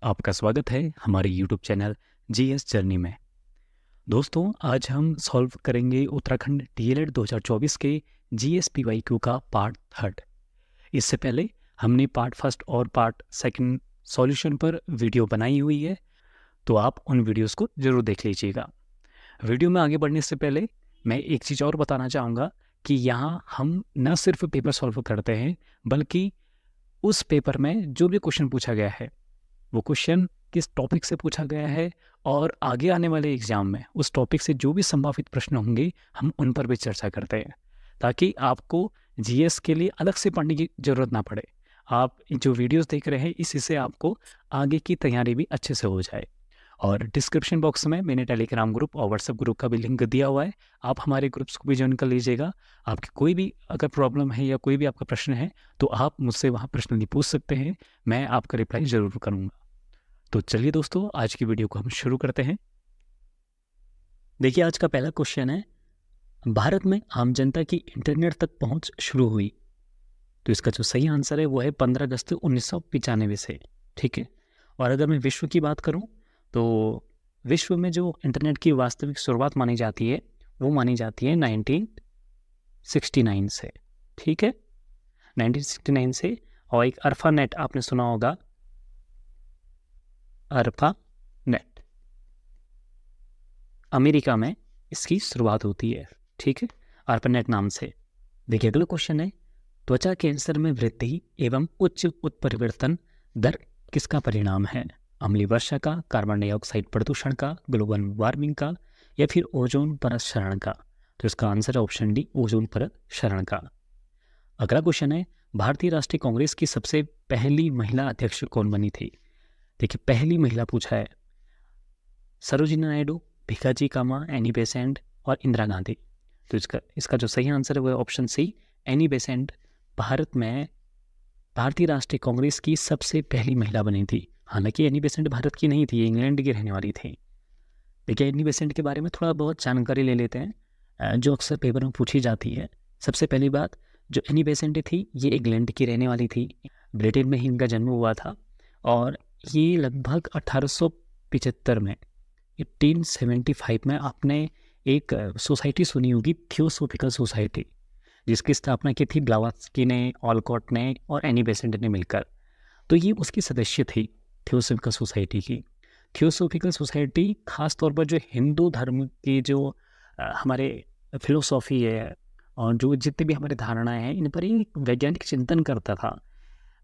आपका स्वागत है हमारे यूट्यूब चैनल जीएस जर्नी में। दोस्तों, आज हम सॉल्व करेंगे उत्तराखंड डीएलएड 2024 के जीएसपीवाईक्यू का पार्ट थर्ड। इससे पहले हमने पार्ट फर्स्ट और पार्ट सेकंड सॉल्यूशन पर वीडियो बनाई हुई है, तो आप उन वीडियोस को ज़रूर देख लीजिएगा। वीडियो में आगे बढ़ने से पहले मैं एक चीज़ और बताना चाहूँगा कि यहाँ हम न सिर्फ पेपर सॉल्व करते हैं, बल्कि उस पेपर में जो भी क्वेश्चन पूछा गया है वो क्वेश्चन किस टॉपिक से पूछा गया है और आगे आने वाले एग्जाम में उस टॉपिक से जो भी संभावित प्रश्न होंगे हम उन पर भी चर्चा करते हैं, ताकि आपको जीएस के लिए अलग से पढ़ने की ज़रूरत ना पड़े। आप जो वीडियोस देख रहे हैं इसी से आपको आगे की तैयारी भी अच्छे से हो जाए। और डिस्क्रिप्शन बॉक्स में मैंने टेलीग्राम ग्रुप और व्हाट्सएप ग्रुप का भी लिंक दिया हुआ है, आप हमारे ग्रुप्स को भी ज्वाइन कर लीजिएगा। आपकी कोई भी अगर प्रॉब्लम है या कोई भी आपका प्रश्न है तो आप मुझसे वहाँ पर्सनली पूछ सकते हैं, मैं आपका रिप्लाई ज़रूर करूँगा। तो चलिए दोस्तों, आज की वीडियो को हम शुरू करते हैं। देखिए, आज का पहला क्वेश्चन है, भारत में आम जनता की इंटरनेट तक पहुंच शुरू हुई। तो इसका जो सही आंसर है वो है 15 अगस्त 1995 से। ठीक है। और अगर मैं विश्व की बात करूं तो विश्व में जो इंटरनेट की वास्तविक शुरुआत मानी जाती है वो मानी जाती है 1969 से। ठीक है, 1969 से। और एक अरफा नेट आपने सुना होगा, अरफा नेट, अमेरिका में इसकी शुरुआत होती है। ठीक है, ARPANET नाम से। देखिए, अगला क्वेश्चन है, त्वचा कैंसर में वृद्धि एवं उच्च उत्परिवर्तन दर किसका परिणाम है? अम्लीय वर्षा का, कार्बन डाइऑक्साइड प्रदूषण का, ग्लोबल वार्मिंग का, या फिर ओजोन परत क्षरण का? तो इसका आंसर है ऑप्शन डी, ओजोन परत क्षरण का। अगला क्वेश्चन है, भारतीय राष्ट्रीय कांग्रेस की सबसे पहली महिला अध्यक्ष कौन बनी थी? देखिए, पहली महिला पूछा है, सरोजिनी नायडू, भिकाजी कामा, एनी बेसेंट और इंदिरा गांधी। तो इसका जो सही आंसर है वो है option C, Annie Besant Bharat में भारतीय राष्ट्रीय कांग्रेस की सबसे पहली महिला बनी थी। हालांकि एनी बेसेंट भारत की नहीं थी, इंग्लैंड की रहने वाली थी। देखिए, एनी बेसेंट के बारे में थोड़ा बहुत जानकारी ले लेते हैं जो अक्सर पेपर में पूछी जाती है। सबसे पहली बात, जो एनी बेसेंट थी ये इंग्लैंड की रहने वाली थी, ब्रिटेन में ही इनका जन्म हुआ था। और ये लगभग 1875 में 1875 में आपने एक सोसाइटी सुनी होगी, थियोसोफिकल सोसाइटी, जिसकी स्थापना की थी ब्लावात्स्की ने, ऑलकॉट ने और एनी बेसेंट ने मिलकर। तो ये उसकी सदस्य थी थियोसोफिकल सोसाइटी की। थियोसोफिकल सोसाइटी खास तौर पर जो हिंदू धर्म की जो हमारे फिलोसॉफी है और जो जितनी भी हमारी धारणाएं हैं इन पर एक वैज्ञानिक चिंतन करता था।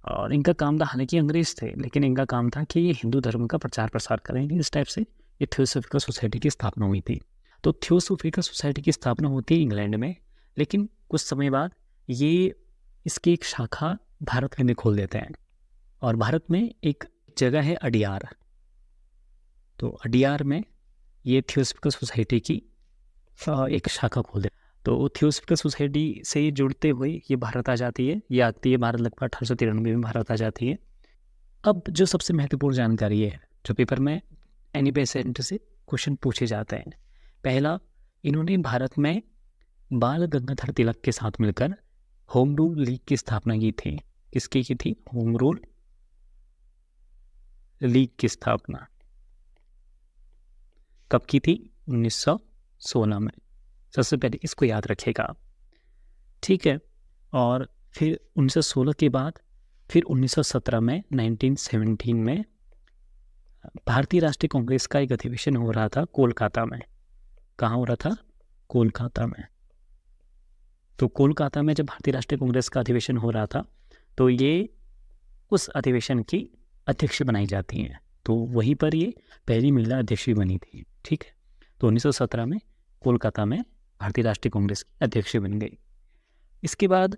और इनका काम था, हालांकि अंग्रेज थे, लेकिन इनका काम था कि ये हिंदू धर्म का प्रचार प्रसार करेंगे। इस टाइप से ये थियोसोफिकल सोसाइटी की स्थापना हुई थी। तो थियोसोफिकल सोसाइटी की स्थापना होती है इंग्लैंड में, लेकिन कुछ समय बाद ये इसकी एक शाखा भारत में खोल देते हैं। और भारत में एक जगह है अडियार, तो अडियार में ये थियोसोफिकल सोसाइटी की एक शाखा खोल देते हैं। तो थियोसोफिकल सोसाइटी से जुड़ते हुए ये भारत आ जाती है, ये आती है भारत लगभग 1893 में भारत आ जाती है। अब जो सबसे महत्वपूर्ण जानकारी है जो पेपर में एनी बेसेंट से क्वेश्चन पूछे जाते हैं, पहला, इन्होंने भारत में बाल गंगाधर तिलक के साथ मिलकर होम रूल लीग की स्थापना की थी। किसकी की थी? होम रूल लीग की स्थापना कब की थी? 1916 में। सबसे पहले इसको याद रखेगा। ठीक है। और फिर 1916 के बाद फिर 1917 में 1917 में भारतीय राष्ट्रीय कांग्रेस का एक अधिवेशन हो रहा था कोलकाता में। कहाँ हो रहा था? कोलकाता में। तो कोलकाता में जब भारतीय राष्ट्रीय कांग्रेस का अधिवेशन हो रहा था तो ये उस अधिवेशन की अध्यक्ष बनाई जाती हैं। तो वहीं पर ये पहली महिला अध्यक्ष भी बनी थी। ठीक है। तो 1917 में कोलकाता में भारतीय राष्ट्रीय कांग्रेस की अध्यक्ष बन गई। इसके बाद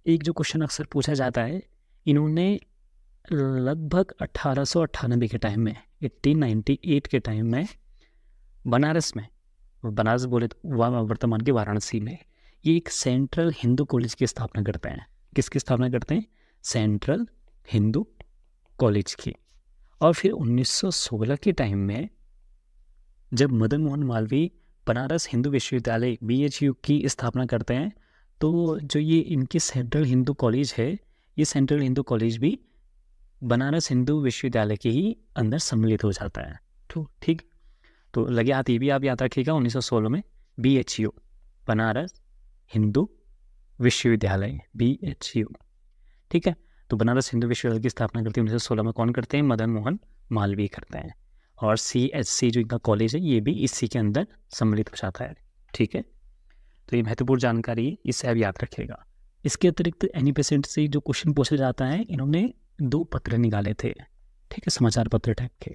एक जो क्वेश्चन अक्सर पूछा जाता है, इन्होंने लगभग 1898 के टाइम में, 1898 के टाइम में बनारस में, बनारस बोले तो वर्तमान के वाराणसी में, ये एक सेंट्रल हिंदू कॉलेज की स्थापना करते हैं। किसकी स्थापना करते हैं? सेंट्रल हिंदू कॉलेज की। और फिर 1916 के टाइम में जब मदन मोहन मालवीय बनारस हिंदू विश्वविद्यालय BHU की स्थापना करते हैं, तो जो ये इनकी सेंट्रल हिंदू कॉलेज है, ये सेंट्रल हिंदू कॉलेज भी बनारस हिंदू विश्वविद्यालय के ही अंदर सम्मिलित हो जाता है। तो ठीक, तो लगे हाथ ये भी आप याद रखिएगा, 1916 में BHU, बनारस हिंदू विश्वविद्यालय, BHU, ठीक है। तो बनारस हिंदू विश्वविद्यालय की स्थापना करते हैं 1916 में कौन करते हैं? मदन मोहन मालवीय करते हैं। और CHC जो इनका कॉलेज है ये भी इसी के अंदर सम्मिलित हो जाता है, ठीक है। तो ये महत्वपूर्ण जानकारी है, इसे आप याद रखिएगा। इसके अतिरिक्त एनी बेसेंट से जो क्वेश्चन पूछा जाता है, इन्होंने 2 पत्र निकाले थे, ठीक है, समाचार पत्र टाइप के।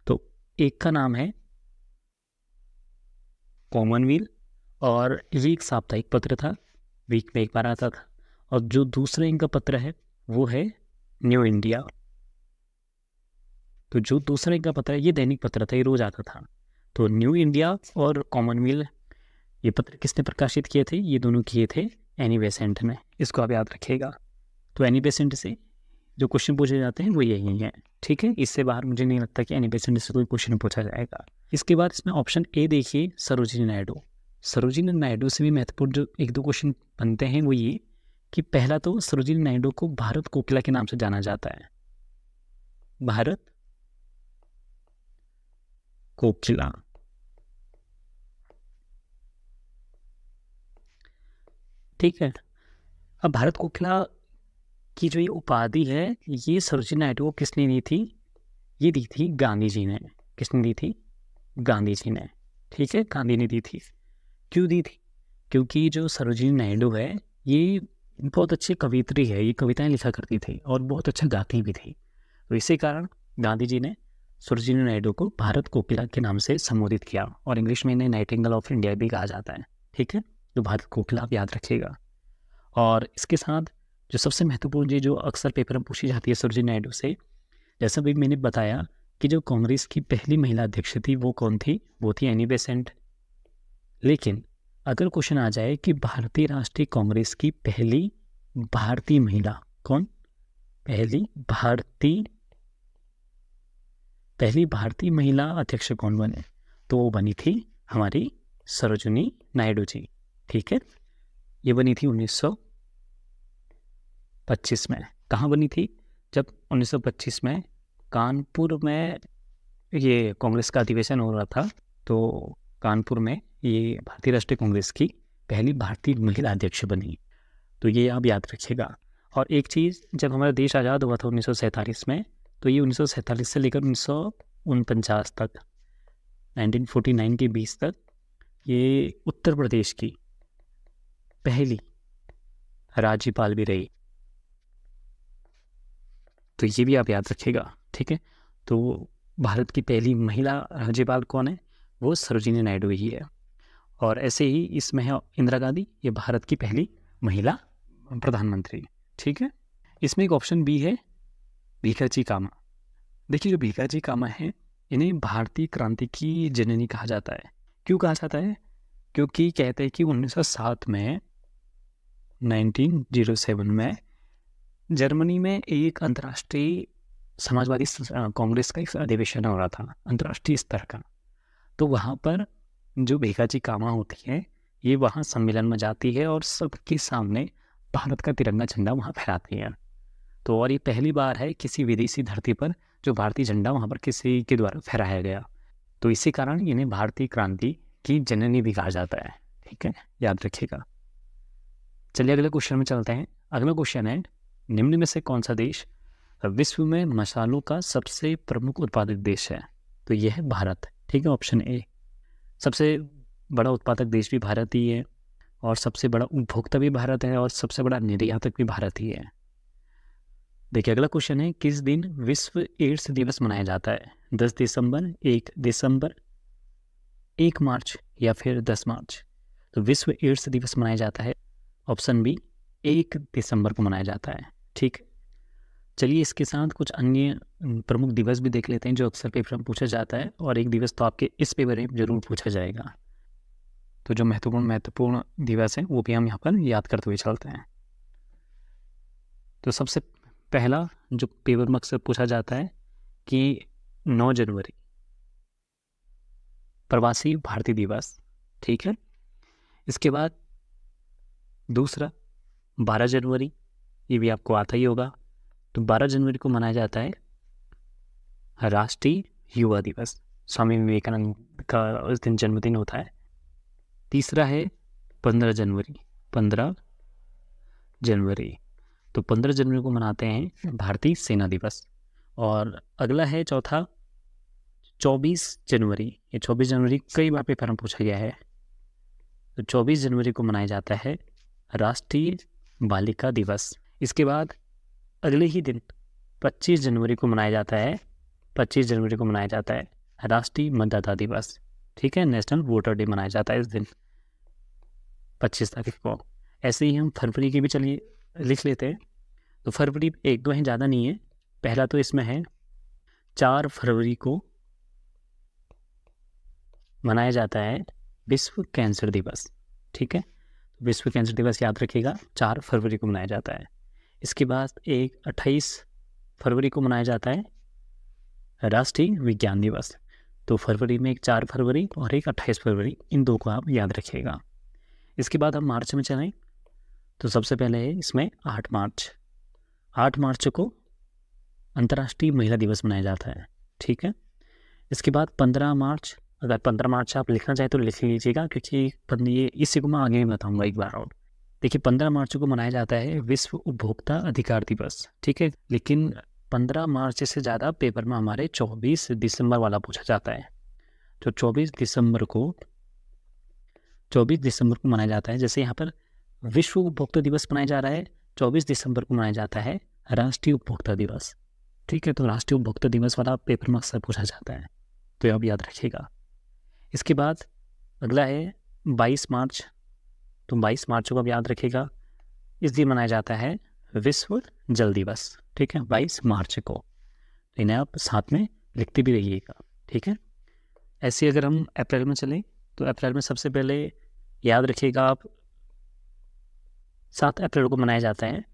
तो एक का नाम है कॉमनवेल्थ और ये एक साप्ताहिक पत्र था, वीक में एक बार आता था। और जो दूसरा इनका पत्र है वो है न्यू इंडिया। तो जो दूसरा इनका पत्र है ये दैनिक पत्र था, ये रोज आता था। तो न्यू इंडिया और कॉमनवेल्थ ये पत्र किसने प्रकाशित किए थे? ये दोनों किए थे एनी बेसेंट ने, इसको आप याद रखिएगा। तो एनी बेसेंट से जो क्वेश्चन पूछे जाते हैं वो यही है, ठीक है। इससे बाहर मुझे नहीं लगता कि एनी बेसेंट से कोई क्वेश्चन पूछा जाएगा। इसके बाद इसमें ऑप्शन ए देखिए, सरोजिनी नायडू। सरोजिनी नायडू से भी महत्वपूर्ण जो 1-2 क्वेश्चन बनते हैं वो ये कि पहला तो सरोजिनी नायडू को भारत कोकिला के नाम से जाना जाता है, भारत कोकिला, ठीक है। अब भारत कोकिला की जो ये उपाधि है ये सरोजिनी नायडू को किसने दी थी? ये दी थी गांधी जी ने। किसने दी थी? गांधी जी ने, ठीक है, गांधी ने दी थी। क्यों दी थी? क्योंकि जो सरोजिनी नायडू है ये बहुत अच्छी कवियत्री है, ये कविताएं लिखा करती थी और बहुत अच्छा गाती भी थी। तो इसी कारण गांधी जी ने सरोजिनी नायडू को भारत कोकिला के नाम से संबोधित किया और इंग्लिश में इन्हें नाइटिंगेल ऑफ इंडिया भी कहा जाता है, ठीक है। तो भारत कोकिला आप याद रखिएगा। और इसके साथ जो सबसे महत्वपूर्ण चीज़ जो अक्सर पेपर में पूछी जाती है सरोजिनी नायडू से, जैसा भी मैंने बताया कि जो कांग्रेस की पहली महिला अध्यक्ष थी वो कौन थी? वो थी एनी बेसेंट। लेकिन अगर क्वेश्चन आ जाए कि भारतीय राष्ट्रीय कांग्रेस की पहली भारतीय महिला कौन? पहली भारतीय महिला अध्यक्ष कौन बने? तो वो बनी थी हमारी सरोजिनी नायडू जी, ठीक है। ये बनी थी 1925 में। कहाँ बनी थी? जब 1925 में कानपुर में ये कांग्रेस का अधिवेशन हो रहा था, तो कानपुर में ये भारतीय राष्ट्रीय कांग्रेस की पहली भारतीय महिला अध्यक्ष बनी। तो ये आप याद रखिएगा। और एक चीज़, जब हमारा देश आज़ाद हुआ था 1947 में, तो ये 1947 से लेकर 1949 तक, 1949 के 20 तक ये उत्तर प्रदेश की पहली राज्यपाल भी रही। तो ये भी आप याद रखिएगा, ठीक है। तो भारत की पहली महिला राज्यपाल कौन है? वो सरोजिनी नायडू ही है। और ऐसे ही इसमें है इंदिरा गांधी, ये भारत की पहली महिला प्रधानमंत्री, ठीक है। इसमें एक ऑप्शन बी है भीखाजी कामा। देखिए जो भीखाजी कामा है इन्हें भारतीय क्रांति की जननी कहा जाता है। क्यों कहा जाता है? क्योंकि कहते हैं कि 1907 में 1907 में जर्मनी में एक अंतर्राष्ट्रीय समाजवादी कांग्रेस का एक अधिवेशन हो रहा था अंतर्राष्ट्रीय स्तर का। तो वहाँ पर जो भीखाजी कामा होती है ये वहाँ सम्मेलन में जाती है और सबके सामने भारत का तिरंगा झंडा वहाँ फहराती है। तो और ये पहली बार है किसी विदेशी धरती पर जो भारतीय झंडा वहाँ पर किसी के द्वारा फहराया गया। तो इसी कारण इन्हें भारतीय क्रांति की जननी भी कहा जाता है, ठीक है, याद रखिएगा। चलिए अगले क्वेश्चन में चलते हैं। अगला क्वेश्चन है, निम्न में से कौन सा देश विश्व में मसालों का सबसे प्रमुख उत्पादक देश है? तो यह है भारत, ठीक है, ऑप्शन ए। सबसे बड़ा उत्पादक देश भी भारत ही है और सबसे बड़ा उपभोक्ता भी भारत है और सबसे बड़ा निर्यातक भी भारत ही है। देखिए अगला क्वेश्चन है, किस दिन विश्व एड्स दिवस मनाया जाता है? 10 दिसंबर, 1 दिसंबर, 1 मार्च या फिर 10 मार्च? तो विश्व एड्स दिवस मनाया जाता है, ऑप्शन बी, 1 दिसंबर को मनाया जाता है, ठीक। चलिए इसके साथ कुछ अन्य प्रमुख दिवस भी देख लेते हैं जो अक्सर पेपर में पूछा जाता है, और एक दिवस तो आपके इस पेपर में जरूर पूछा जाएगा। तो जो महत्वपूर्ण दिवस है वो भी हम यहाँ पर याद करते हुए चलते हैं। तो सबसे पहला जो पेपर में अक्सर पूछा जाता है कि 9 जनवरी प्रवासी भारतीय दिवस, ठीक है। इसके बाद दूसरा 12 जनवरी, ये भी आपको आता ही होगा, तो 12 जनवरी को मनाया जाता है राष्ट्रीय युवा दिवस, स्वामी विवेकानंद का उस दिन जन्मदिन होता है। तीसरा है 15 जनवरी, 15 जनवरी, तो 15 जनवरी को मनाते हैं भारतीय सेना दिवस। और अगला है चौथा 24 जनवरी, ये 24 जनवरी कई बार पेपर में पूछा गया है। तो 24 जनवरी को मनाया जाता है राष्ट्रीय बालिका दिवस। इसके बाद अगले ही दिन 25 जनवरी को मनाया जाता है, 25 जनवरी को मनाया जाता है राष्ट्रीय मतदाता दिवस। ठीक है, नेशनल वोटर डे मनाया जाता है इस दिन 25 तारीख को। ऐसे ही हम फरवरी की भी चलिए लिख लेते हैं। तो फरवरी 1-2 हैं, ज़्यादा नहीं है। पहला तो इसमें है 4 फरवरी को मनाया जाता है विश्व कैंसर दिवस। ठीक है, विश्व कैंसर दिवस याद रखिएगा, 4 फरवरी को मनाया जाता है। इसके बाद एक 28 फरवरी को मनाया जाता है राष्ट्रीय विज्ञान दिवस। तो फरवरी में एक 4 फरवरी और एक 28 फरवरी, इन दो को आप याद रखिएगा। इसके बाद हम मार्च में चलें तो सबसे पहले है इसमें 8 मार्च। 8 मार्च को अंतर्राष्ट्रीय महिला दिवस मनाया जाता है। ठीक है, इसके बाद 15 मार्च, अगर 15 मार्च आप लिखना चाहें तो लिख लीजिएगा, क्योंकि ये इसी को मैं आगे भी बताऊंगा एक बार और। देखिए 15 मार्च को मनाया जाता है विश्व उपभोक्ता अधिकार दिवस। ठीक है, लेकिन 15 मार्च से ज़्यादा पेपर में हमारे 24 दिसंबर वाला पूछा जाता है। तो 24 दिसंबर को मनाया जाता है। जैसे यहाँ पर विश्व उपभोक्ता दिवस मनाया जा रहा है, 24 दिसंबर को मनाया जाता है राष्ट्रीय उपभोक्ता दिवस। ठीक है, तो राष्ट्रीय उपभोक्ता दिवस वाला पेपर में अक्सर पूछा जाता है, तो आप याद रखिएगा। इसके बाद अगला है 22 मार्च। तो 22 मार्च को आप याद रखिएगा, इस दिन मनाया जाता है विश्व जल दिवस। ठीक है, 22 मार्च को, इन्हें आप साथ में लिखते भी रहिएगा। ठीक है, ऐसे अगर हम अप्रैल में चलें तो अप्रैल में सबसे पहले याद रखिएगा आप 7 अप्रैल को मनाया जाता है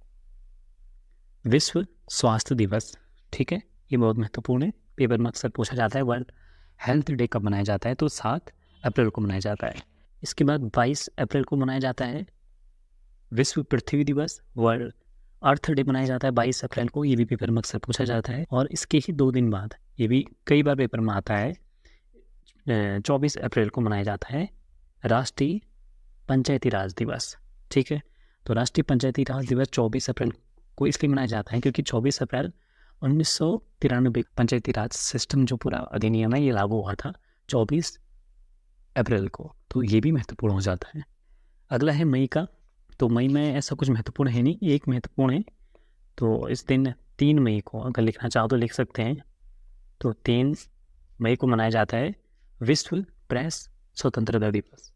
विश्व स्वास्थ्य दिवस। ठीक है, ये बहुत महत्वपूर्ण है, पेपर में अक्सर पूछा जाता है। वर्ल्ड हेल्थ डे कब मनाया जाता है, तो 7 अप्रैल को मनाया जाता है। इसके बाद 22 अप्रैल को मनाया जाता है विश्व पृथ्वी दिवस। वर्ल्ड अर्थ डे मनाया जाता है 22 अप्रैल को, ये भी पेपर में अक्सर पूछा जाता है। और इसके ही 2 दिन बाद, ये भी कई बार पेपर में आता है, 24 अप्रैल को मनाया जाता है राष्ट्रीय पंचायती राज दिवस। ठीक है, तो राष्ट्रीय पंचायती राज दिवस 24 अप्रैल को इसलिए मनाया जाता है क्योंकि 24 अप्रैल 1993 पंचायती राज सिस्टम जो पूरा अधिनियम है ये लागू हुआ था 24 अप्रैल को, तो ये भी महत्वपूर्ण हो जाता है। अगला है मई का। तो मई में ऐसा कुछ महत्वपूर्ण है नहीं, एक महत्वपूर्ण है। तो इस दिन 3 मई को अगर लिखना चाहो तो लिख सकते हैं। तो 3 मई को मनाया जाता है विश्व प्रेस स्वतंत्रता दिवस।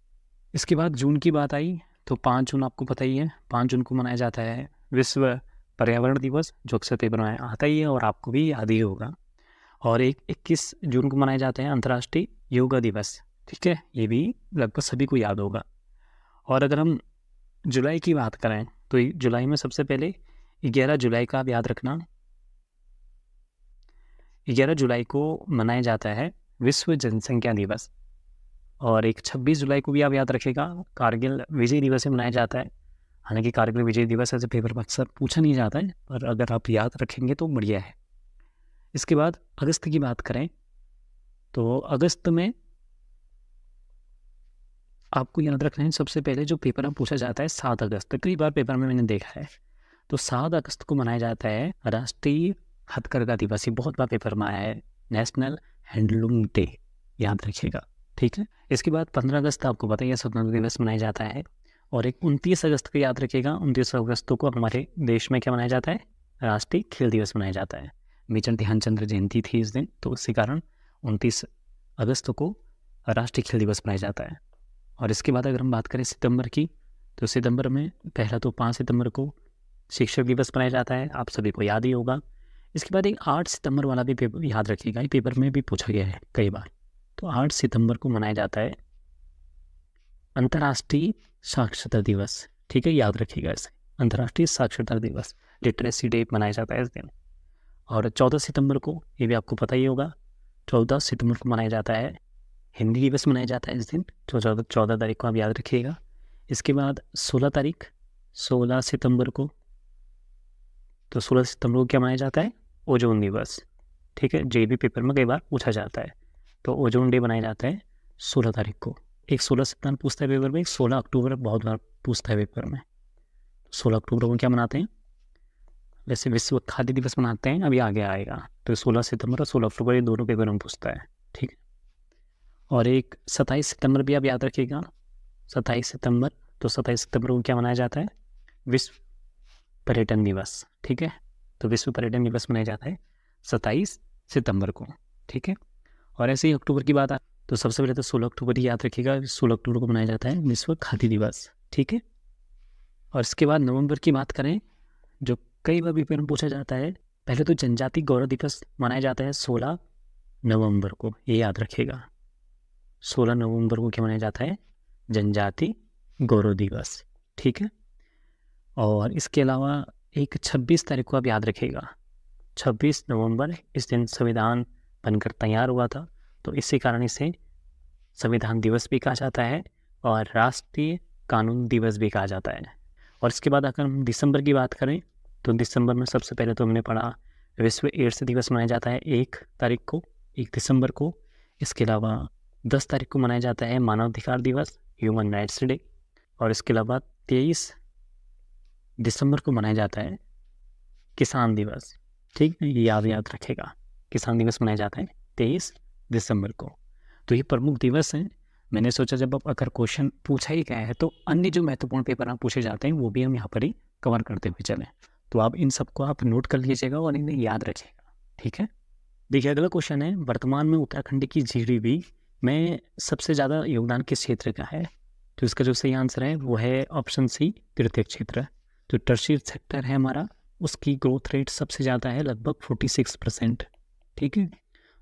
इसके बाद जून की बात आई तो 5 जून आपको पता ही है, 5 जून को मनाया जाता है विश्व पर्यावरण दिवस, जो अक्सर पेपर में आता ही है और आपको भी याद ही होगा। और 21 जून को मनाया जाता है अंतर्राष्ट्रीय योगा दिवस। ठीक है, ये भी लगभग सभी को याद होगा। और अगर हम जुलाई की बात करें तो जुलाई में सबसे पहले 11 जुलाई का आप याद रखना, 11 जुलाई को मनाया जाता है विश्व जनसंख्या दिवस। और एक 26 जुलाई को भी आप याद रखेगा, कारगिल विजय दिवस मनाया जाता है। हालांकि कारगिल विजय दिवस ऐसे पेपर में अक्सर पूछा नहीं जाता है, पर अगर आप याद रखेंगे तो बढ़िया है। इसके बाद अगस्त की बात करें तो अगस्त में आपको याद रखना है सबसे पहले जो पेपर में पूछा जाता है 7 अगस्त, कई बार पेपर में मैंने देखा है। तो 7 अगस्त को मनाया जाता है राष्ट्रीय हथकरघा दिवस। ये बहुत बार पेपर में आया है, नेशनल हैंडलूम डे, याद रखिएगा। ठीक है, इसके बाद 15 अगस्त आपको पता ही है स्वतंत्रता दिवस मनाया जाता है। और एक 29 अगस्त को याद रखिएगा, 29 अगस्त को हमारे देश में क्या मनाया जाता है, राष्ट्रीय खेल दिवस मनाया जाता है। मेजर ध्यानचंद जयंती थी इस दिन, तो इसी कारण 29 अगस्त को राष्ट्रीय खेल दिवस मनाया जाता है। और इसके बाद अगर हम बात करें सितंबर की, तो सितंबर में पहला तो 5 सितंबर को शिक्षक दिवस मनाया जाता है, आप सभी को याद ही होगा। इसके बाद एक 8 सितंबर वाला भी पेपर याद रखिएगा, ये पेपर में भी पूछा गया है कई बार। तो 8 सितंबर को मनाया जाता है अंतर्राष्ट्रीय साक्षरता दिवस। ठीक है, याद रखिएगा इसे, अंतर्राष्ट्रीय साक्षरता दिवस, लिटरेसी डे मनाया जाता है इस दिन। और 14 सितंबर को, ये भी आपको पता ही होगा, 14 सितंबर को मनाया जाता है हिंदी दिवस मनाया जाता है इस दिन, तो 14 तारीख को आप याद रखिएगा। इसके बाद 16 सितंबर को तो 16 सितंबर को क्या मनाया जाता है? ओजोन दिवस। ठीक है, JEE पेपर में कई बार पूछा जाता है। तो ओजोन डे मनाया जाता है 16 तारीख को। एक 16 सितंबर पूछता है पेपर में, एक 16 अक्टूबर बहुत बार पूछता है पेपर में। 16 अक्टूबर को क्या मनाते हैं? वैसे विश्व खाद्य दिवस मनाते हैं, अभी आगे आएगा। तो 16 सितंबर और 16 अक्टूबर ये दोनों पेपर में पूछता है। ठीक है, और एक 27 सितंबर भी आप याद रखिएगा। 27 सितंबर, तो 27 सितंबर को क्या मनाया जाता है? विश्व पर्यटन दिवस। ठीक है, तो विश्व पर्यटन दिवस मनाया जाता है 27 सितंबर को। ठीक है, और ऐसे ही अक्टूबर की बात तो सबसे पहले तो 16 अक्टूबर ही याद रखिएगा। 16 अक्टूबर को मनाया जाता है विश्व खाद्य दिवस। ठीक है, और इसके बाद नवंबर की बात करें, जो कई बार पेपर में पूछा जाता है। पहले तो जनजाति गौरव दिवस मनाया जाता है 16 नवंबर को, ये याद रखिएगा। 16 नवंबर को क्या मनाया जाता है? जनजाति गौरव दिवस। ठीक है, और इसके अलावा एक 26 तारीख को आप याद रखिएगा। 26 नवंबर, इस दिन संविधान बनकर तैयार हुआ था, तो इसी कारण इसे संविधान दिवस भी कहा जाता है और राष्ट्रीय कानून दिवस भी कहा जाता है। और इसके बाद अगर हम दिसंबर की बात करें, तो दिसंबर में सबसे पहले तो हमने पढ़ा विश्व एड्स दिवस मनाया जाता है 1 तारीख को, 1 दिसंबर को। इसके अलावा 10 तारीख को मनाया जाता है मानवाधिकार दिवस, ह्यूमन राइट्स डे। और इसके अलावा 23 दिसंबर को मनाया जाता है किसान दिवस। ठीक है, ये याद रखेगा, किसान दिवस मनाया जाता है 23 दिसंबर को। तो ये प्रमुख दिवस हैं। मैंने सोचा जब अब अगर क्वेश्चन पूछा ही गया है तो अन्य जो महत्वपूर्ण पेपर आप पूछे जाते हैं वो भी हम यहाँ पर ही कवर करते हुए चलें। तो आप इन सबको आप नोट कर लीजिएगा और इन्हें याद रखिएगा। ठीक है, देखिए अगला क्वेश्चन है, वर्तमान में उत्तराखंड की GDP में सबसे ज़्यादा योगदान किस क्षेत्र का है? तो इसका जो सही आंसर है वो है ऑप्शन सी, तृतीय क्षेत्र। जो टर्शियरी सेक्टर है हमारा, उसकी ग्रोथ रेट सबसे ज़्यादा है, लगभग 46%। ठीक है,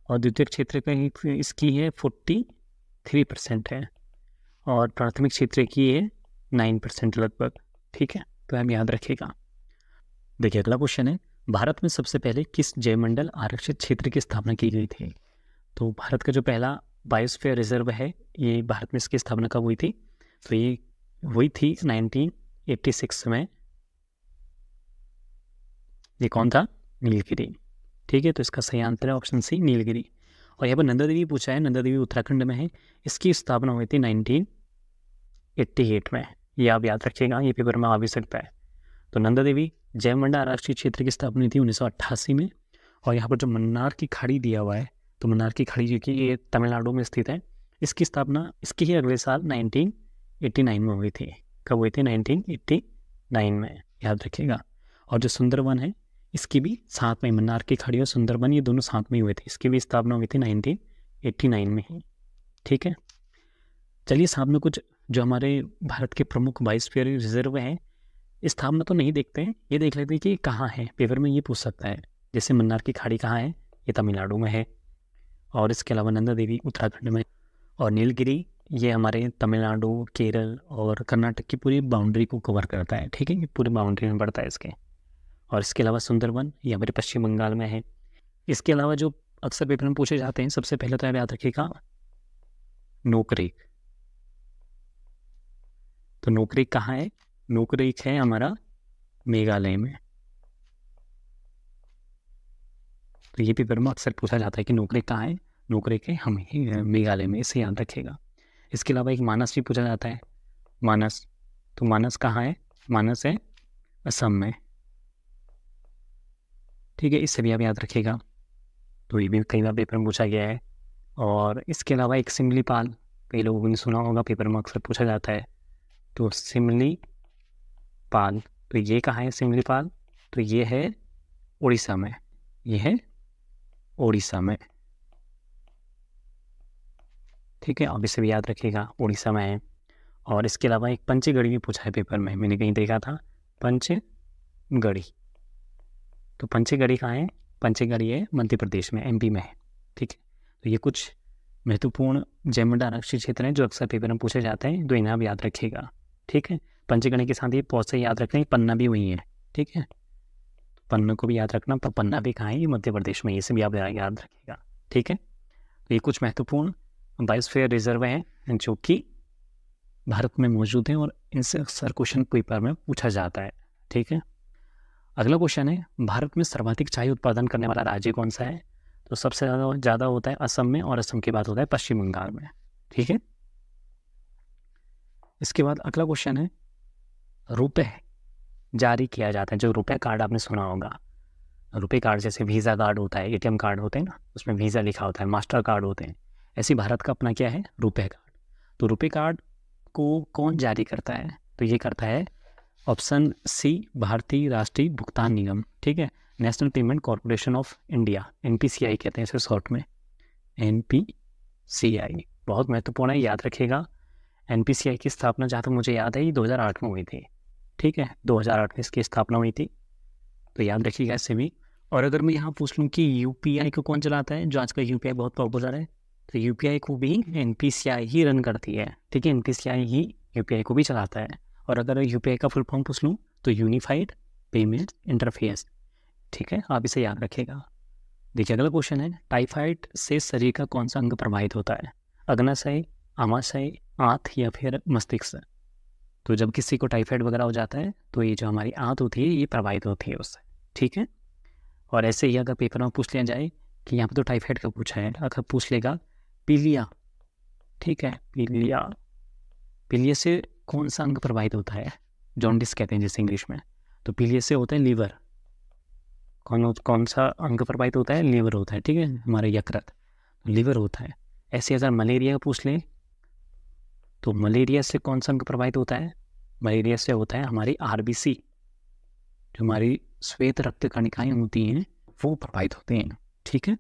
और द्वितीय क्षेत्र का इसकी है 43% है, और प्राथमिक क्षेत्र की है 9% लगभग। ठीक है, तो हम याद रखिएगा। देखिए अगला क्वेश्चन है, भारत में सबसे पहले किस जैवमंडल आरक्षित क्षेत्र की स्थापना की गई थी? तो भारत का जो पहला बायोस्फीयर रिजर्व है, ये भारत में इसकी स्थापना कब हुई थी? तो ये हुई थी 1986 में। ये कौन था? नीलगिरी। ठीक है, तो इसका सही आंसर है ऑप्शन सी, नीलगिरी। और यहाँ पर नंदा देवी पूछा है, नंदा देवी उत्तराखंड में है, इसकी स्थापना हुई थी 1988 में। ये आप याद रखिएगा, ये पेपर में आ भी सकता है। तो नंदा देवी जैवमंडल आरक्षित क्षेत्र की स्थापना हुई थी 1988 में। और यहाँ पर जो मन्नार की खाड़ी दिया हुआ है, तो मन्नार की खाड़ी जो कि ये तमिलनाडु में स्थित है, इसकी स्थापना इसकी ही अगले साल 1989 में हुई थी। कब हुई थी? 1989 में, याद रखिएगा। और जो सुंदरवन है, इसकी भी साथ में, मन्नार की खाड़ी और सुंदरवन ये दोनों साथ में ही हुए थे, इसकी भी स्थापना हुई थी 1989 में ही। ठीक है, चलिए साथ में कुछ जो हमारे भारत के प्रमुख बायोस्फीयर रिजर्व हैं, स्थापना तो नहीं देखते हैं, ये देख लेते हैं कि कहाँ है। पेपर में ये पूछ सकता है, जैसे मन्नार की खाड़ी कहाँ है? ये तमिलनाडु में है। और इसके अलावा नंदा देवी उत्तराखंड में, और नीलगिरी ये हमारे तमिलनाडु, केरल और कर्नाटक की पूरी बाउंड्री को कवर करता है। ठीक है, ये पूरी बाउंड्री में पड़ता है इसके। और इसके अलावा सुंदरवन ये हमारे पश्चिम बंगाल में है। इसके अलावा जो अक्सर पेपर में पूछे जाते हैं, सबसे पहले तो आप याद रखिएगा नोकरेक। तो नोकरेक कहाँ है? नोकरेक है हमारा मेघालय में। तो ये पेपर में अक्सर पूछा जाता है कि नोकरेक कहाँ है? नोकरेक है हम मेघालय में, इसे याद रखिएगा। इसके अलावा एक मानस भी पूछा जाता है, मानस। तो मानस कहाँ है? मानस है असम में। ठीक है, इससे भी आप याद रखिएगा। तो ये भी कई बार पेपर में पूछा गया है। और इसके अलावा एक सिमलीपाल, कई लोगों ने सुना होगा, पेपर में अक्सर पूछा जाता है। तो सिमलीपाल, तो ये कहाँ है सिमलीपाल? तो ये है उड़ीसा में, ये है उड़ीसा में। ठीक है, आप इसे भी याद रखिएगा, उड़ीसा में है। और इसके अलावा एक पंचगढ़ी भी पूछा है पेपर में, मैंने कहीं देखा था, पंचगढ़ी। तो पंचगढ़ी कहाँ है? पंचगढ़ी है मध्य प्रदेश में, MP में है। ठीक है, तो ये कुछ महत्वपूर्ण जैवमंडल आरक्षित क्षेत्र हैं जो अक्सर पेपर में पूछे जाते हैं, तो इन्हें आप याद रखिएगा। ठीक है, पंचगढ़ी के साथ ये पौसे याद रखना, पन्ना भी वही है। ठीक है, पन्ना को भी याद रखना, पन्ना भी कहाँ है? ये मध्य प्रदेश में, इसे भी आप याद रखिएगा। ठीक है, तो ये कुछ महत्वपूर्ण बायोस्फीयर रिजर्व हैं जो कि भारत में मौजूद हैं और इनसे अक्सर क्वेश्चन पेपर में पूछा जाता है। ठीक है, अगला क्वेश्चन है, भारत में सर्वाधिक चाय उत्पादन करने वाला राज्य कौन सा है? तो सबसे ज़्यादा होता है असम में, और असम के बाद होता है पश्चिम बंगाल में। ठीक है। इसके बाद अगला क्वेश्चन है, रुपए जारी किया जाता है, जो रुपए कार्ड आपने सुना होगा, रुपए कार्ड जैसे वीज़ा कार्ड होता है, एटीएम कार्ड होते हैं ना, उसमें वीज़ा लिखा होता है, मास्टर कार्ड होते हैं, ऐसी भारत का अपना क्या है, रुपए कार्ड। तो रुपए कार्ड को कौन जारी करता है? तो ये करता है ऑप्शन सी, भारतीय राष्ट्रीय भुगतान निगम। ठीक है, national payment corporation of India, NPCI कहते हैं इसे शॉर्ट में, एनपीसीआई। बहुत महत्वपूर्ण है, याद रखिएगा। एनपीसीआई की स्थापना जहाँ तक मुझे याद है 2008 में हुई थी। ठीक है, 2008 में इसकी स्थापना हुई थी, तो याद रखिएगा इससे भी। और अगर मैं यहाँ पूछ लूँ कि यूपीआई को कौन चलाता है, जो आजकल यूपीआई बहुत पॉपुलर है, तो यूपीआई को भी एनपीसीआई ही रन करती है। ठीक है, एनपीसीआई ही यूपीआई को भी चलाता है। और अगर यूपीआई का फुल फॉर्म पूछ लूँ तो यूनिफाइड पेमेंट इंटरफेस। ठीक है, आप इसे याद रखिएगा। देखिए अगला क्वेश्चन है, टाइफाइड से शरीर का कौन सा अंग प्रभावित होता है? अग्नाशय, आमाशय, आंत या फिर मस्तिष्क? तो जब किसी को टाइफाइड वगैरह हो जाता है तो ये जो हमारी आंत होती है ये प्रभावित होती है उससे। ठीक है, और ऐसे ही अगर पेपर में पूछ लिया जाए कि यहाँ पे तो टाइफाइड का पूछा है, अगर पूछ लेगा पीलिया, ठीक है, पीलिया, पीलिया से कौन सा अंग प्रभावित होता है? जॉन्डिस कहते हैं जैसे इंग्लिश में, तो पीलिया से होता है लीवर। कौन सा अंग प्रभावित होता है? लीवर होता है। ठीक है, हमारे यकृत, लीवर होता है। ऐसे अगर मलेरिया पूछ ले तो मलेरिया से कौन सा अंग प्रभावित होता है? मलेरिया से होता है हमारी आरबीसी, जो हमारी श्वेत रक्त कणिकाएं होती हैं वो प्रभावित होते हैं। ठीक है,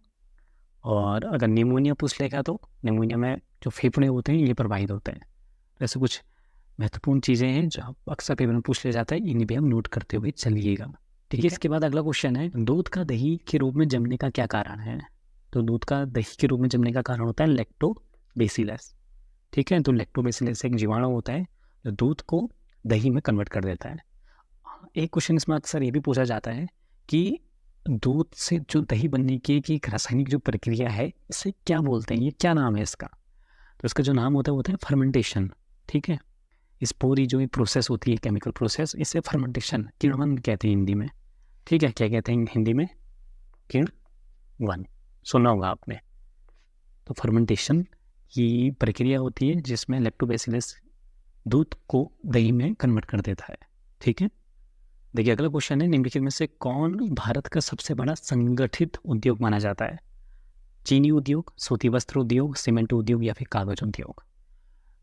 और अगर निमोनिया पूछ लेगा तो निमोनिया में जो फेफड़े होते हैं ये प्रभावित होते हैं। ऐसे कुछ महत्वपूर्ण चीज़ें हैं जो अक्सर पेपर में पूछ लिया जाता है, इन्हें भी हम नोट करते हुए चलिएगा। ठीक है, इसके बाद अगला क्वेश्चन है, दूध का दही के रूप में जमने का क्या कारण है? तो दूध का दही के रूप में जमने का कारण होता है लैक्टोबैसिलस। ठीक है, तो लैक्टोबैसिलस एक जीवाणु होता है जो दूध को दही में कन्वर्ट कर देता है। एक क्वेश्चन इसमें अक्सर ये भी पूछा जाता है कि दूध से जो दही बनने की एक रासायनिक जो प्रक्रिया है इसे क्या बोलते हैं, ये क्या नाम है इसका? तो इसका जो नाम होता है वो होता है फर्मेंटेशन। ठीक है, इस पूरी जो प्रोसेस होती है केमिकल प्रोसेस, इसे फर्मेंटेशन, किण्वन कहते हैं हिंदी में। ठीक है, क्या कहते हैं हिंदी में? किण्वन, सुना होगा आपने। तो फर्मेंटेशन की प्रक्रिया होती है जिसमें लैक्टोबैसिलस दूध को दही में कन्वर्ट कर देता है। ठीक है, देखिए अगला क्वेश्चन है, निम्नलिखित में से कौन भारत का सबसे बड़ा संगठित उद्योग माना जाता है? चीनी उद्योग, सूती वस्त्र उद्योग, सीमेंट उद्योग या फिर कागज उद्योग?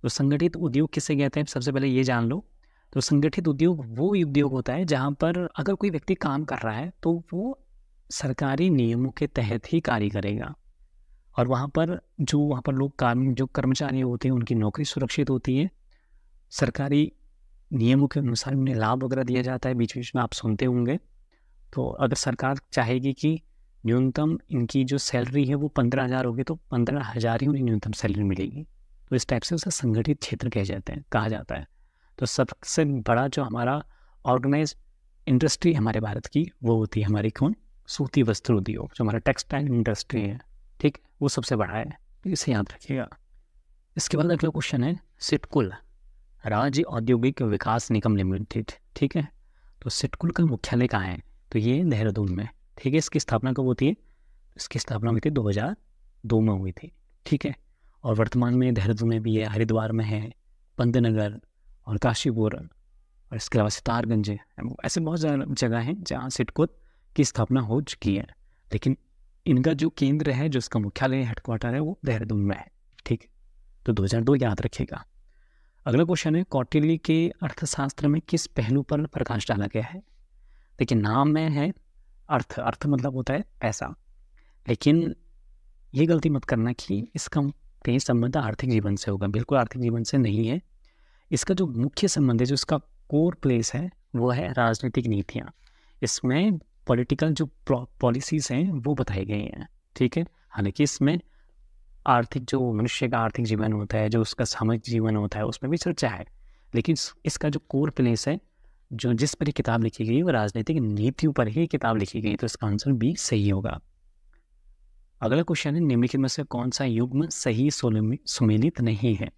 तो संगठित उद्योग किसे कहते हैं सबसे पहले ये जान लो। तो संगठित उद्योग वो उद्योग होता है जहाँ पर अगर कोई व्यक्ति काम कर रहा है तो वो सरकारी नियमों के तहत ही कार्य करेगा, और वहाँ पर लोग काम, जो कर्मचारी होते हैं उनकी नौकरी सुरक्षित होती है, सरकारी नियमों के अनुसार उन्हें लाभ वगैरह दिया जाता है, बीच बीच में आप सुनते होंगे। तो अगर सरकार चाहेगी कि न्यूनतम इनकी जो सैलरी है वो 15,000 होगी तो 15,000 ही उन्हें न्यूनतम सैलरी मिलेगी। तो इस टाइप से उसे संगठित क्षेत्र कहा जाता है। तो सबसे बड़ा जो हमारा ऑर्गेनाइज इंडस्ट्री हमारे भारत की वो होती है हमारी कौन? सूती वस्त्र उद्योग, जो हमारा टेक्सटाइल इंडस्ट्री है। ठीक, वो सबसे बड़ा है, तो इसे याद रखिएगा। इसके बाद अगला क्वेश्चन है, सिडकुल राज्य औद्योगिक विकास निगम लिमिटेड। ठीक है, तो सिडकुल का मुख्यालय कहाँ है? तो ये देहरादून में। ठीक है, इसकी स्थापना कब होती है? इसकी स्थापना हुई थी 2002 में हुई थी। ठीक है, और वर्तमान में देहरादून में भी है, हरिद्वार में है, पंतनगर और काशीपुर, और इसके अलावा सितारगंज है। ऐसे बहुत जगह हैं जहाँ सिडकुल की स्थापना हो चुकी है, लेकिन इनका जो केंद्र है, जो इसका मुख्यालय हेडक्वार्टर है, वो देहरादून में है। ठीक, तो 2002 याद रखिएगा। अगला क्वेश्चन है, कौटिल्य के अर्थशास्त्र में किस पहलू पर प्रकाश डाला गया है? देखिए नाम में है अर्थ, अर्थ मतलब होता है पैसा, लेकिन ये गलती मत करना कि इसका कहीं संबंध आर्थिक जीवन से होगा, बिल्कुल आर्थिक जीवन से नहीं है। इसका जो मुख्य संबंध है, जो इसका कोर प्लेस है, वो है राजनीतिक नीतियाँ। इसमें पॉलिटिकल जो पॉलिसीज़ हैं वो बताई गई हैं। ठीक है, हालांकि इसमें आर्थिक, जो मनुष्य का आर्थिक जीवन होता है, जो उसका सामाजिक जीवन होता है, उसमें भी चर्चा है, लेकिन इसका जो कोर प्लेस है, जो जिस पर किताब लिखी गई वो राजनीतिक नीतियों पर ही किताब लिखी गई, तो इसका आंसर भी सही होगा। अगला क्वेश्चन है, निम्नलिखित में से कौन सा युग्म सही सुमेलित नहीं है?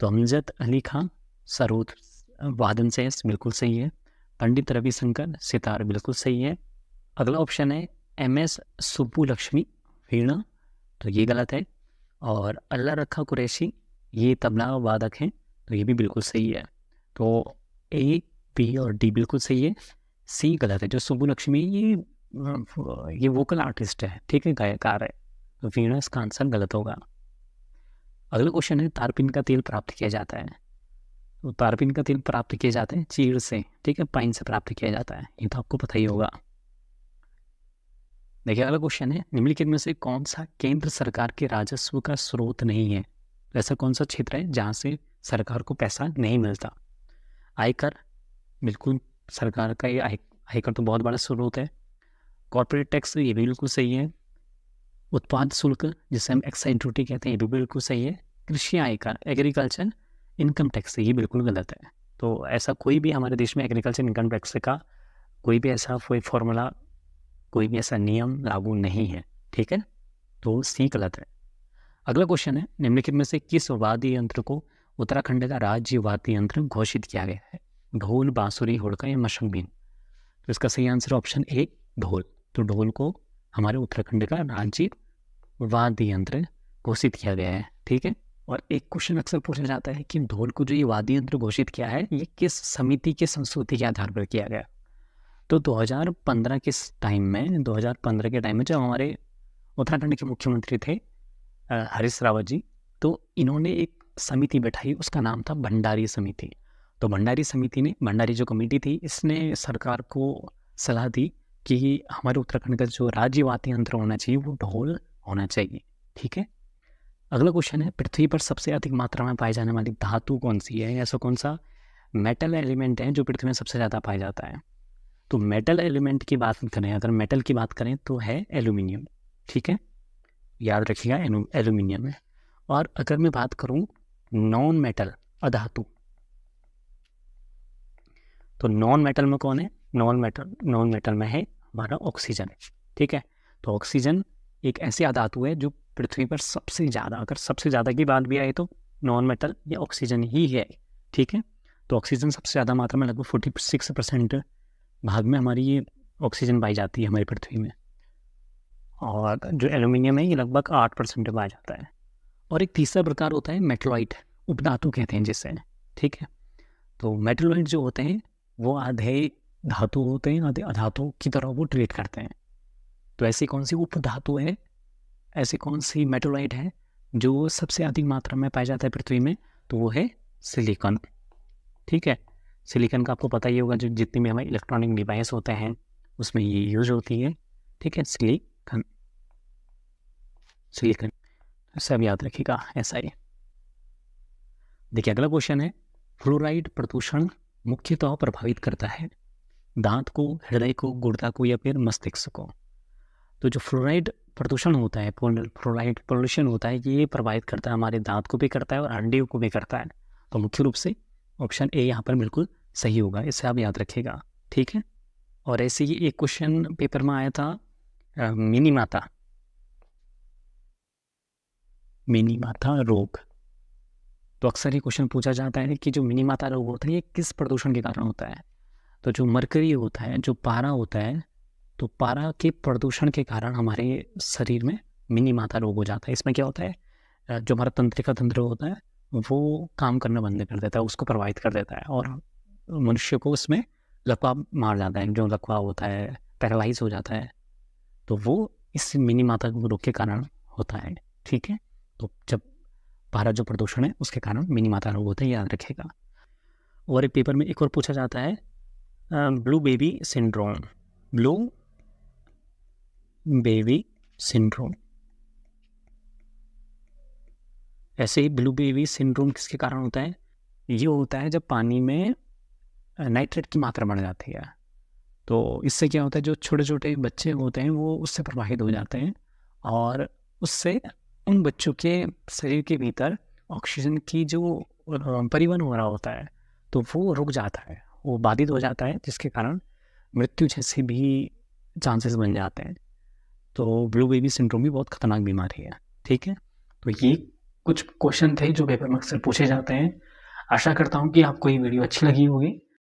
तो अमजद अली खां सरोद वादन से बिल्कुल सही है। पंडित रविशंकर सितार, बिल्कुल सही है। अगला ऑप्शन है MS सुब्बुलक्ष्मी वीणा, तो ये गलत है। और अल्लाह रखा कुरैशी, ये तबला वादक हैं, तो ये भी बिल्कुल सही है। तो A, B और D बिल्कुल सही है। C गलत है। जो सुब्बुलक्ष्मी ये वोकल आर्टिस्ट है, ठीक है, गायकार है, तो वीणा इसका आंसर गलत होगा। अगला क्वेश्चन है तारपीन का तेल प्राप्त किया जाता है, तो तारपीन का तेल प्राप्त किया जाता है चीड़ से, ठीक है, पाइन से प्राप्त किया जाता है, ये तो आपको पता ही होगा। देखिए अगला क्वेश्चन है निम्नलिखित में से कौन सा केंद्र सरकार के राजस्व का स्रोत नहीं है। तो ऐसा कौन सा क्षेत्र है जहाँ से सरकार को पैसा नहीं मिलता। आयकर, बिल्कुल सरकार का ये आयकर तो बहुत बड़ा स्रोत है। कॉर्पोरेट टैक्स, ये भी बिल्कुल सही है। उत्पाद शुल्क, जिसे हम एक्साइज ड्यूटी कहते हैं, ये भी बिल्कुल सही है। कृषि आयकर, एग्रीकल्चर इनकम टैक्स, ये बिल्कुल गलत है। तो ऐसा कोई भी हमारे देश में एग्रीकल्चर इनकम टैक्स का कोई भी ऐसा कोई फॉर्मूला, कोई भी ऐसा नियम लागू नहीं है, ठीक है, तो सी गलत है। अगला क्वेश्चन है निम्नलिखित में से किस वाद्य यंत्र को उत्तराखंड का राज्य वाद्य यंत्र घोषित किया गया है। ढोल, बांसुरी, हुड़का या मशकबीन। तो इसका सही आंसर ऑप्शन ए ढोल। तो ढोल को हमारे उत्तराखंड का राज्य वाद्य यंत्र घोषित किया गया है, ठीक है। और एक क्वेश्चन अक्सर पूछा जाता है कि ढोल को जो ये वाद्य यंत्र घोषित किया है, ये किस समिति के संस्तुति के आधार पर किया गया। तो 2015 के टाइम में, 2015 के टाइम में जब हमारे उत्तराखंड के मुख्यमंत्री थे हरीश रावत जी, तो इन्होंने एक समिति बैठाई, उसका नाम था भंडारी समिति। तो भंडारी समिति ने, भंडारी जो कमेटी थी, इसने सरकार को सलाह दी कि हमारे उत्तराखंड का जो राज्य वाद्य यंत्र होना चाहिए वो ढोल होना चाहिए, ठीक है। अगला क्वेश्चन है पृथ्वी पर सबसे अधिक मात्रा में पाई जाने वाली धातु कौन सी है। ऐसा कौन सा मेटल एलिमेंट है जो पृथ्वी में सबसे ज़्यादा पाया जाता है। तो मेटल एलिमेंट की बात करें, अगर मेटल की बात करें तो है एल्यूमिनियम, ठीक है, याद रखिएगा एल्यूमिनियम है। और अगर मैं बात करूं नॉन मेटल अधातु, तो नॉन मेटल में कौन है, नॉन मेटल में है हमारा ऑक्सीजन, ठीक है। तो ऑक्सीजन एक ऐसी अधातु है जो पृथ्वी पर सबसे ज़्यादा, अगर सबसे ज़्यादा की बात भी आए तो नॉन मेटल या ऑक्सीजन ही है, ठीक है। तो ऑक्सीजन सबसे ज़्यादा मात्रा में, लगभग 46% भाग में हमारी ये ऑक्सीजन पाई जाती है हमारी पृथ्वी में। और जो एल्यूमिनियम है ये लगभग 8% पाया जाता है। और एक तीसरा प्रकार होता है मेटलॉइड, उपधातु कहते हैं जिसे, ठीक है। तो मेटलॉइड जो होते हैं वो आधे धातु होते हैं, आधे अधातु की तरह वो ट्रीट करते हैं। तो ऐसी कौन सी उपधातु है, ऐसी कौन सी मेटलॉइड है जो सबसे अधिक मात्रा में पाया जाता है पृथ्वी में, तो वो है सिलिकॉन, ठीक है। सिलिकॉन का आपको पता ही होगा, जो जितनी भी हमारे इलेक्ट्रॉनिक डिवाइस होते हैं उसमें ये यूज होती है, ठीक है, सिलिकॉन। सब याद रखिएगा, ऐसा ही। देखिए अगला क्वेश्चन है फ्लोराइड प्रदूषण मुख्यतः प्रभावित करता है दांत को, हृदय को, गुर्दा को या फिर मस्तिष्क को। तो जो फ्लोराइड प्रदूषण होता है, फ्लोराइड पोल्यूशन होता है, ये प्रभावित करता है, हमारे दांत को भी करता है और हड्डियों को भी करता है। तो मुख्य रूप से ऑप्शन ए यहाँ पर बिल्कुल सही होगा, इसे आप याद रखिएगा, ठीक है। और ऐसे ही एक क्वेश्चन पेपर में आया था मिनी माता रोग। तो अक्सर ये क्वेश्चन पूछा जाता है कि जो मिनी माता रोग होता है ये किस प्रदूषण के कारण होता है। तो जो मरकरी होता है, जो पारा होता है, तो पारा के प्रदूषण के कारण हमारे शरीर में मिनी माता रोग हो जाता है। इसमें क्या होता है, जो हमारा तंत्रिका तंत्र होता है वो काम करना बंद कर देता है, उसको प्रभावित कर देता है और मनुष्य को उसमें लकवा मार जाता है, जो लकवा होता है, पैरालाइज हो जाता है। तो वो इस मिनी माता रोग के कारण होता है, ठीक है। तो जब पारा जो प्रदूषण है उसके कारण मिनी माता रोग होता है, याद रखेगा। और एक पेपर में एक और पूछा जाता है blue baby syndrome, blue baby syndrome. ऐसे ही ब्लू बेबी सिंड्रोम किसके कारण होता है, ये होता है जब पानी में नाइट्रेट की मात्रा बढ़ जाती है। तो इससे क्या होता है, जो छोटे छोटे बच्चे होते हैं वो उससे प्रभावित हो जाते हैं और उससे उन बच्चों के शरीर के भीतर ऑक्सीजन की जो परिवहन हो रहा होता है तो वो रुक जाता है, वो बाधित हो जाता है, जिसके कारण मृत्यु जैसे भी चांसेस बन जाते हैं। तो ब्लू बेबी सिंड्रोम भी बहुत खतरनाक बीमारी है, ठीक है। तो ये कुछ क्वेश्चन थे जो पेपर में अक्सर पूछे जाते हैं। आशा करता हूँ कि आपको ये वीडियो अच्छी लगी होगी।